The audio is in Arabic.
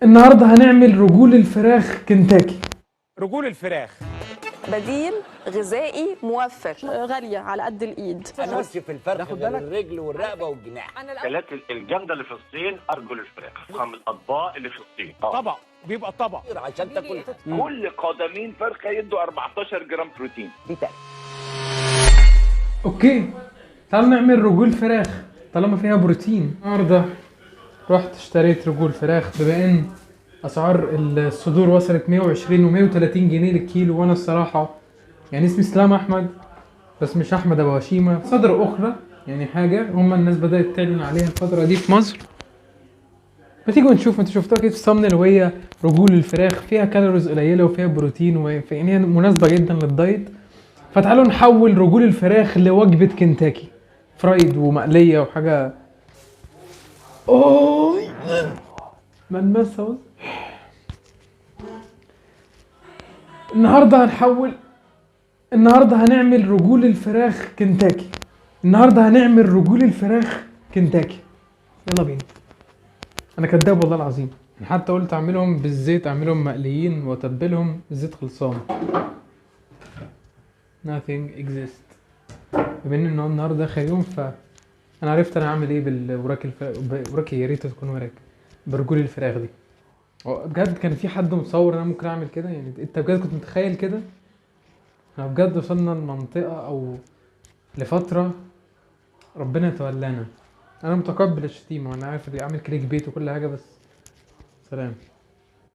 النهارده هنعمل رجول الفراخ كنتاكي. رجول الفراخ بديل غذائي موفر، غالية على قد الإيد. هنخش في الفرخ خد غير بالك. الرجل والرقبه والجناح. اكلات الجامده اللي في الصين ارجل الفراخ، افخم الاطباق اللي في الصين. طبق، بيبقى طبق. عشان تاكل كل قدمين فرخه يدوا 14 جرام بروتين. دي تاني. اوكي، تعالوا نعمل رجول فراخ طالما فيها بروتين. النهارده رحت اشتريت رجول فراخ بما ان اسعار الصدور وصلت 120 و130 جنيه للكيلو، وانا الصراحه يعني اسمي اسلام احمد بس مش احمد ابو هشيمه. صدر اخرى يعني حاجه هما الناس بدات تعلن عليها الفتره دي في مصر. ما تيجوا نشوف، انتوا شفتوها كده في الثامنيل وهي رجول الفراخ فيها كالوريز قليله وفيها بروتين يعني هي مناسبه جدا للدايت. فتعالوا نحول رجول الفراخ لوجبه كنتاكي فرايد ومقليه وحاجه اوه ملمسها بص. النهارده هنعمل رجول الفراخ كنتاكي. يلا بينا. انا كداب والله العظيم، أنا حتى قلت اعملهم بالزيت، اعملهم مقليين واتبلهم الزيت خلصان. nothing exists. بما ان النهارده اخر يوم فانا عرفت انا هعمل ايه بالوراك وراك يا ريت تكون وراك برجول الفراخ دي. بجد كان في حد متصور انا ممكن اعمل كده؟ يعني انت بجد كنت متخيل كده؟ احنا بجد وصلنا لمنطقة او لفترة ربنا يتولانا. انا متقبل الشتيمة وانا عارف اللي اعمل كليك بيت وكل حاجة، بس سلام.